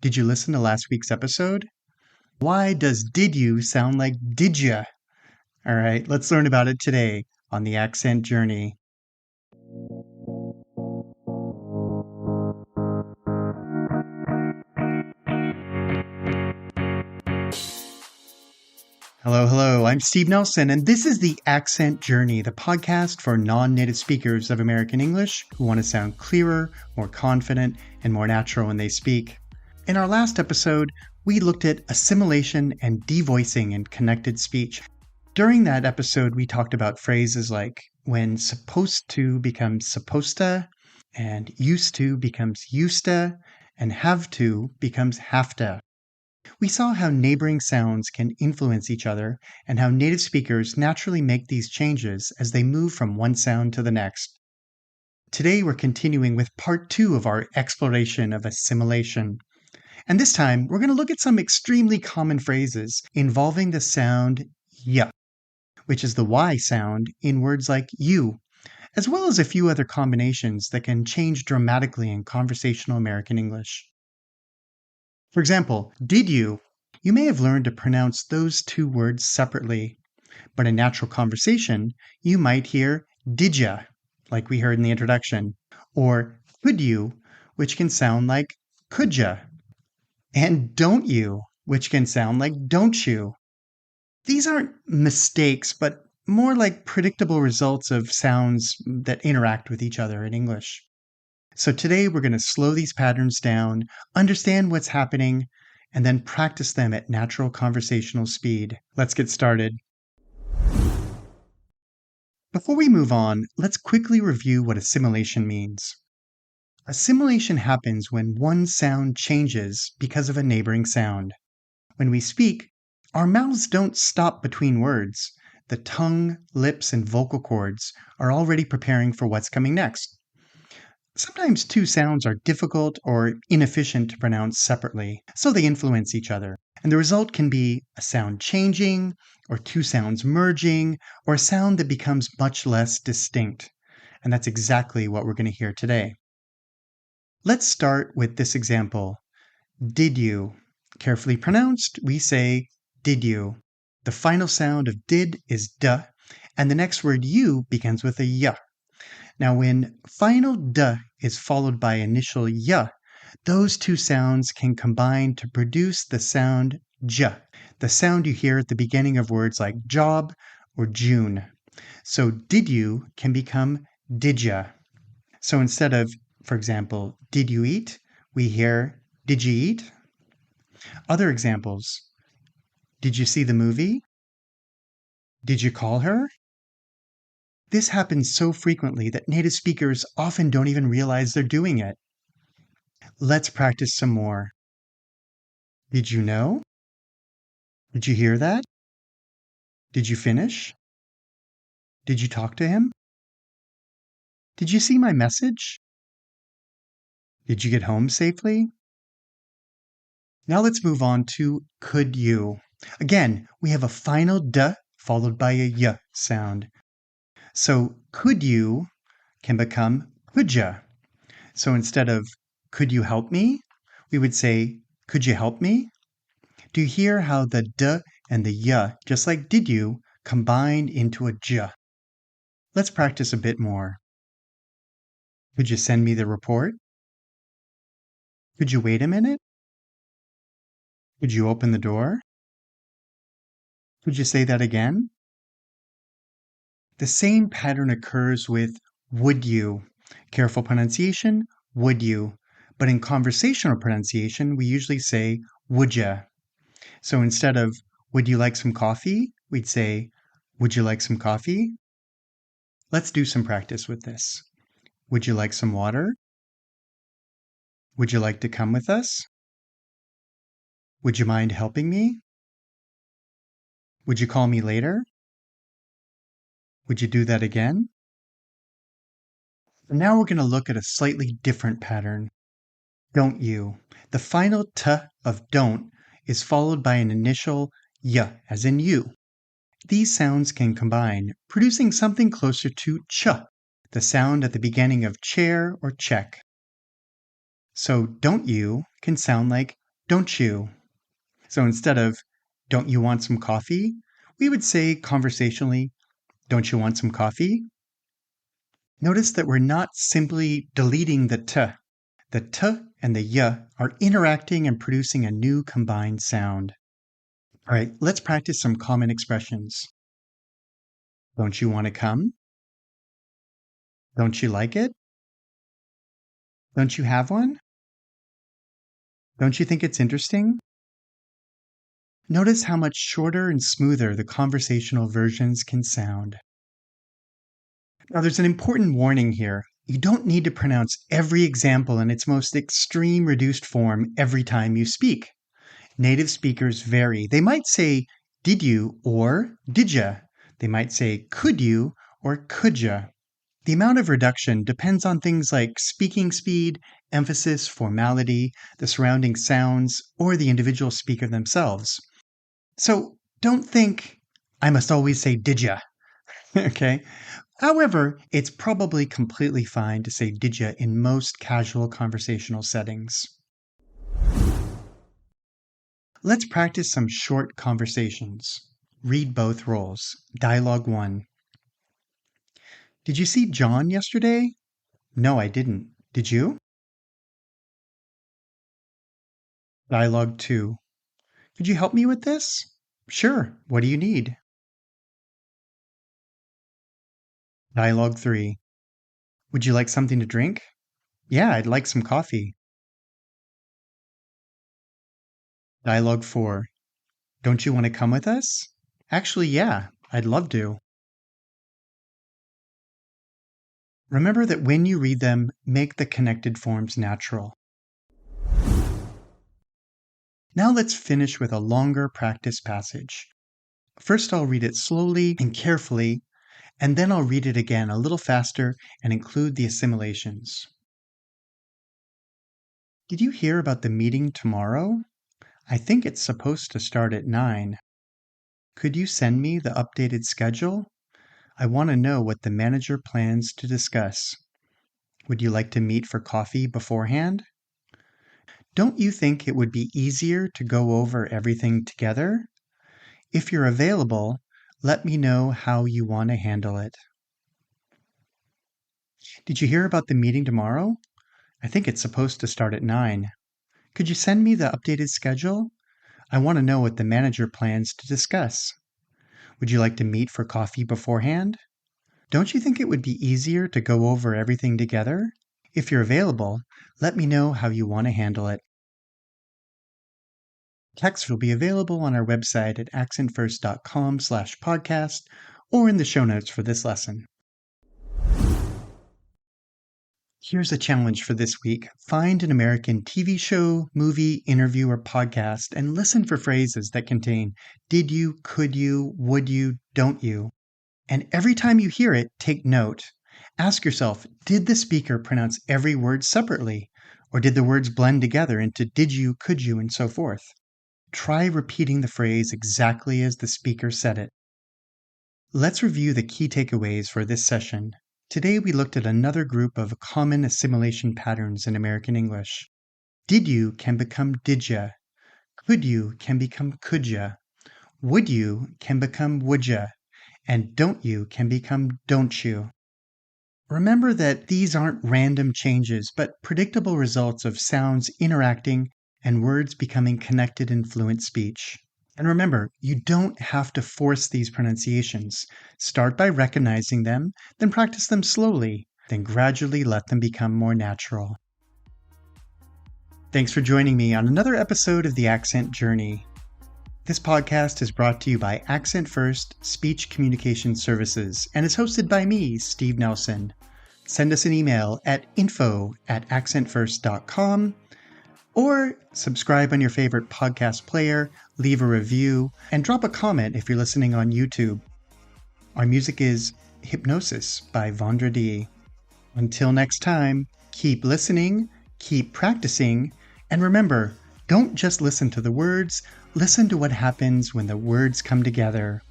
Did you listen to last week's episode? Why does did you sound like Didja? All right, let's learn about it today on the accent journey. Hello, I'm Steve Nelson, and this is the Accent Journey, the podcast for non-native speakers of American English who want to sound clearer, more confident, and more natural when they speak. In our last episode, we looked at assimilation and devoicing in connected speech. During that episode, we talked about phrases like when supposed to becomes supposta, and used to becomes useda, and have to becomes have-to. We saw how neighboring sounds can influence each other and how native speakers naturally make these changes as they move from one sound to the next. Today, we're continuing with part 2 of our exploration of assimilation. And this time, we're going to look at some extremely common phrases involving the sound y, which is the Y sound in words like you, as well as a few other combinations that can change dramatically in conversational American English. For example, did you? You may have learned to pronounce those two words separately, but in natural conversation, you might hear Didja, like we heard in the introduction, or could you, which can sound like couldja, and don't you, which can sound like don't-chu. These aren't mistakes, but more like predictable results of sounds that interact with each other in English. So today we're going to slow these patterns down, understand what's happening, and then practice them at natural conversational speed. Let's get started. Before we move on, let's quickly review what assimilation means. Assimilation happens when one sound changes because of a neighboring sound. When we speak, our mouths don't stop between words. The tongue, lips, and vocal cords are already preparing for what's coming next. Sometimes two sounds are difficult or inefficient to pronounce separately, so they influence each other. And the result can be a sound changing, or two sounds merging, or a sound that becomes much less distinct. And that's exactly what we're going to hear today. Let's start with this example. Did you? Carefully pronounced, we say did you. The final sound of did is duh, and the next word you begins with a y. Now, when final duh is followed by initial y, those two sounds can combine to produce the sound j, the sound you hear at the beginning of words like job or June. So did you can become didja. So instead of, for example, did you eat, we hear did you eat? Other examples. Did you see the movie? Did you call her? This happens so frequently that native speakers often don't even realize they're doing it. Let's practice some more. Did you know? Did you hear that? Did you finish? Did you talk to him? Did you see my message? Did you get home safely? Now let's move on to could you. Again, we have a final duh followed by a y sound. So could you can become couldja. So instead of could you help me, we would say could you help me? Do you hear how the d and the y, just like did you, combined into a j? Let's practice a bit more. Could you send me the report? Could you wait a minute? Could you open the door? Could you say that again? The same pattern occurs with would you. Careful pronunciation, would you. But in conversational pronunciation, we usually say wouldja. So instead of would you like some coffee, we'd say would you like some coffee? Let's do some practice with this. Would you like some water? Would you like to come with us? Would you mind helping me? Would you call me later? Would you do that again? Now we're going to look at a slightly different pattern. Don't you. The final t of don't is followed by an initial y, as in you. These sounds can combine, producing something closer to ch, the sound at the beginning of chair or check. So don't you can sound like don't you? So instead of, don't you want some coffee? We would say conversationally, don't you want some coffee? Notice that we're not simply deleting the t. The t and the y are interacting and producing a new combined sound. All right, let's practice some common expressions. Don't you want to come? Don't you like it? Don't you have one? Don't you think it's interesting? Notice how much shorter and smoother the conversational versions can sound. Now, there's an important warning here. You don't need to pronounce every example in its most extreme reduced form every time you speak. Native speakers vary. They might say, did you or Didja. They might say, could you or couldja. The amount of reduction depends on things like speaking speed, emphasis, formality, the surrounding sounds, or the individual speaker themselves. So don't think, I must always say Didja, okay? However, it's probably completely fine to say Didja in most casual conversational settings. Let's practice some short conversations. Read both roles. Dialogue 1. Did you see John yesterday? No, I didn't. Did you? Dialogue 2. Could you help me with this? Sure. What do you need? Dialogue 3. Would you like something to drink? Yeah, I'd like some coffee. Dialogue 4. Don't you want to come with us? Actually, yeah, I'd love to. Remember that when you read them, make the connected forms natural. Now let's finish with a longer practice passage. First, I'll read it slowly and carefully, and then I'll read it again a little faster and include the assimilations. Did you hear about the meeting tomorrow? I think it's supposed to start at 9. Could you send me the updated schedule? I want to know what the manager plans to discuss. Would you like to meet for coffee beforehand? Don't you think it would be easier to go over everything together? If you're available, let me know how you want to handle it. Did you hear about the meeting tomorrow? I think it's supposed to start at 9. Could you send me the updated schedule? I want to know what the manager plans to discuss. Would you like to meet for coffee beforehand? Don't you think it would be easier to go over everything together? If you're available, let me know how you want to handle it. Text will be available on our website at accentfirst.com/podcast or in the show notes for this lesson. Here's a challenge for this week. Find an American TV show, movie, interview, or podcast and listen for phrases that contain did you, could you, would you, don't you. And every time you hear it, take note. Ask yourself, did the speaker pronounce every word separately? Or did the words blend together into did you, could you, and so forth? Try repeating the phrase exactly as the speaker said it. Let's review the key takeaways for this session. Today we looked at another group of common assimilation patterns in American English. Did you can become Didja. Could you can become couldja. Would you can become wouldja. And don't you can become don't-chu. Remember that these aren't random changes, but predictable results of sounds interacting and words becoming connected in fluent speech. And remember, you don't have to force these pronunciations. Start by recognizing them, then practice them slowly, then gradually let them become more natural. Thanks for joining me on another episode of The Accent Journey. This podcast is brought to you by Accent First Speech Communication Services and is hosted by me, Steve Nelson. Send us an email at info@accentfirst.com or subscribe on your favorite podcast player, leave a review, and drop a comment if you're listening on YouTube. Our music is Hypnosis by Vendredi. Until next time, keep listening, keep practicing, and remember, don't just listen to the words, listen to what happens when the words come together.